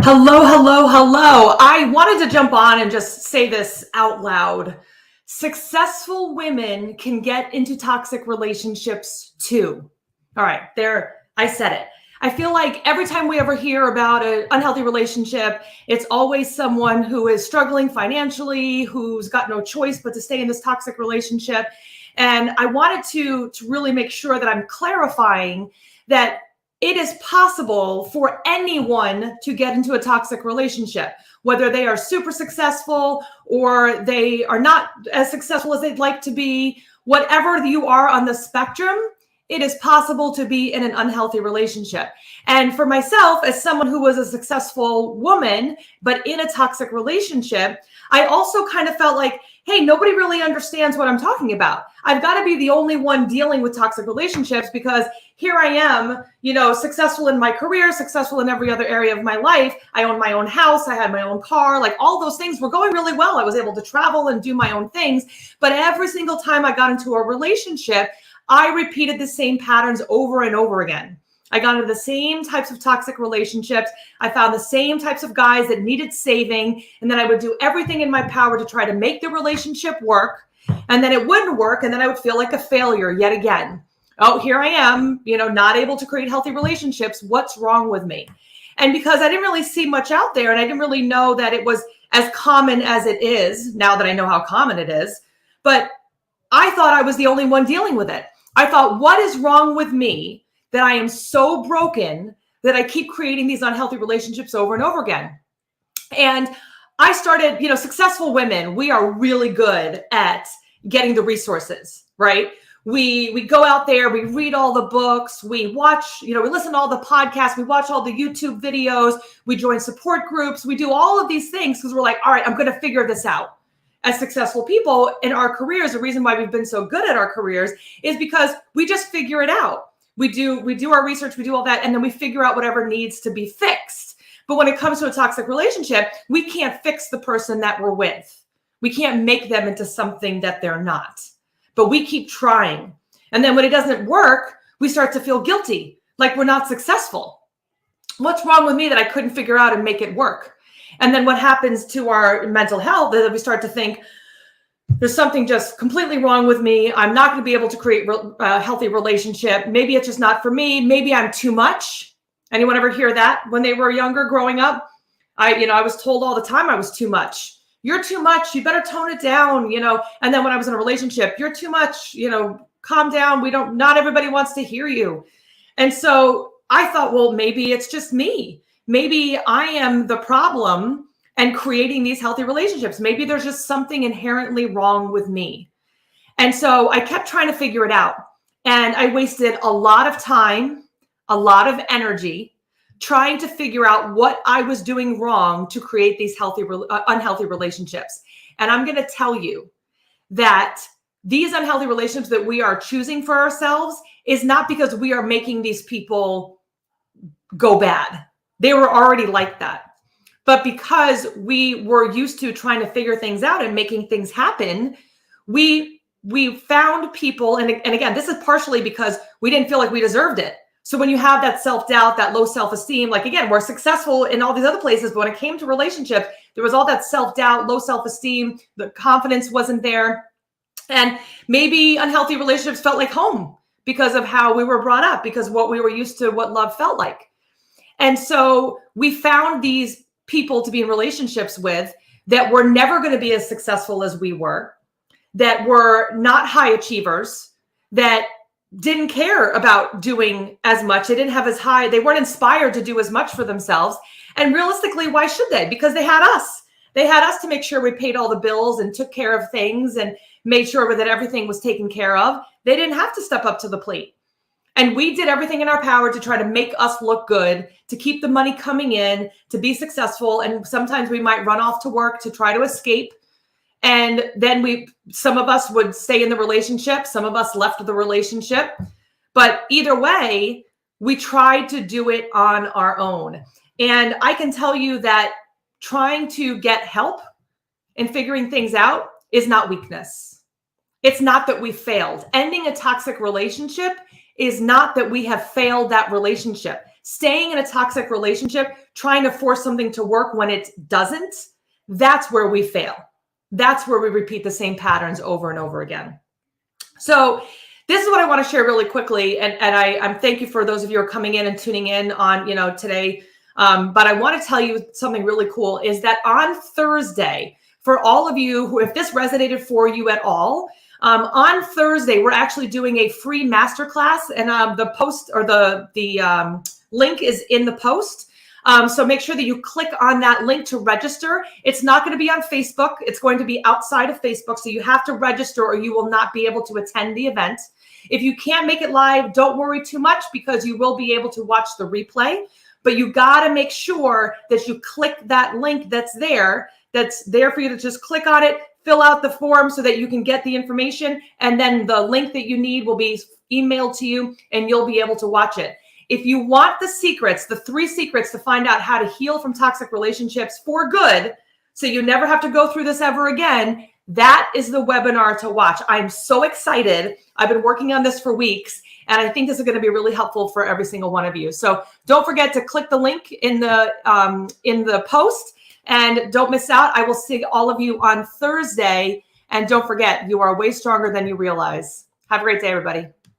Hello, hello, hello. I wanted to jump on and just say this out loud. Successful women can get into toxic relationships too. All right, there, I said it. I feel like every time we ever hear about an unhealthy relationship, it's always someone who is struggling financially, who's got no choice but to stay in this toxic relationship. And I wanted to really make sure that I'm clarifying that it is possible for anyone to get into a toxic relationship, whether they are super successful or they are not as successful as they'd like to be. Whatever you are on the spectrum, it is possible to be in an unhealthy relationship. And for myself, as someone who was a successful woman, but in a toxic relationship, I also kind of felt like, hey, nobody really understands what I'm talking about. I've got to be the only one dealing with toxic relationships because here I am, successful in my career, successful in every other area of my life. I own my own house. I had my own car, like all those things were going really well. I was able to travel and do my own things. But every single time I got into a relationship, I repeated the same patterns over and over again. I got into the same types of toxic relationships. I found the same types of guys that needed saving. And then I would do everything in my power to try to make the relationship work. And then it wouldn't work. And then I would feel like a failure yet again. Oh, here I am, not able to create healthy relationships. What's wrong with me? And because I didn't really see much out there and I didn't really know that it was as common as it is, now that I know how common it is, but I thought I was the only one dealing with it. I thought, what is wrong with me that I am so broken that I keep creating these unhealthy relationships over and over again? And I started, successful women, we are really good at getting the resources, right? We go out there, we read all the books, we watch, we listen to all the podcasts, we watch all the YouTube videos, we join support groups, we do all of these things because we're like, all right, I'm going to figure this out. As successful people in our careers, the reason why we've been so good at our careers is because we just figure it out. We do our research, we do all that, and then we figure out whatever needs to be fixed. But when it comes to a toxic relationship, we can't fix the person that we're with. We can't make them into something that they're not. But we keep trying. And then when it doesn't work, we start to feel guilty, like we're not successful. What's wrong with me that I couldn't figure out and make it work? And then what happens to our mental health is that we start to think, there's something just completely wrong with me. I'm not going to be able to create a healthy relationship. Maybe it's just not for me. Maybe I'm too much. Anyone ever hear that when they were younger growing up? I was told all the time I was too much. You're too much. You better tone it down, And then when I was in a relationship, you're too much, calm down. Not everybody wants to hear you. And so I thought, well, maybe it's just me. Maybe I am the problem and creating these healthy relationships. Maybe there's just something inherently wrong with me. And so I kept trying to figure it out. And I wasted a lot of time, a lot of energy trying to figure out what I was doing wrong to create these unhealthy relationships. And I'm going to tell you that these unhealthy relationships that we are choosing for ourselves is not because we are making these people go bad. They were already like that. But because we were used to trying to figure things out and making things happen, we found people, and again, this is partially because we didn't feel like we deserved it. So when you have that self-doubt, that low self-esteem, like again, we're successful in all these other places, but when it came to relationships, there was all that self-doubt, low self-esteem, the confidence wasn't there. And maybe unhealthy relationships felt like home because of how we were brought up, because what we were used to, what love felt like. And so we found these people to be in relationships with that were never going to be as successful as we were, that were not high achievers, that didn't care about doing as much. They didn't have as high, they weren't inspired to do as much for themselves. And realistically, why should they? Because they had us. They had us to make sure we paid all the bills and took care of things and made sure that everything was taken care of. They didn't have to step up to the plate. And we did everything in our power to try to make us look good, to keep the money coming in, to be successful. And sometimes we might run off to work to try to escape. And then some of us would stay in the relationship. Some of us left the relationship. But either way, we tried to do it on our own. And I can tell you that trying to get help and figuring things out is not weakness. It's not that we failed. Ending a toxic relationship is not that we have failed that relationship. staying in a toxic relationship, trying to force something to work when it doesn't, that's where we fail. That's where we repeat the same patterns over and over again. So this is what I want to share really quickly. And I'm thank you for those of you who are coming in and tuning in on, today. But I want to tell you something really cool is that on Thursday, for all of you who, if this resonated for you at all, on Thursday, we're actually doing a free masterclass, and the post or the link is in the post. So make sure that you click on that link to register. It's not going to be on Facebook. It's going to be outside of Facebook. So you have to register or you will not be able to attend the event. If you can't make it live, don't worry too much because you will be able to watch the replay. But you got to make sure that you click that link that's there for you to just click on it, fill out the form so that you can get the information. And then the link that you need will be emailed to you and you'll be able to watch it. If you want the secrets, the 3 secrets to find out how to heal from toxic relationships for good, so you never have to go through this ever again, that is the webinar to watch. I'm so excited. I've been working on this for weeks, and I think this is going to be really helpful for every single one of you. So don't forget to click the link in the post, and don't miss out. I will see all of you on Thursday. And don't forget, you are way stronger than you realize. Have a great day, everybody.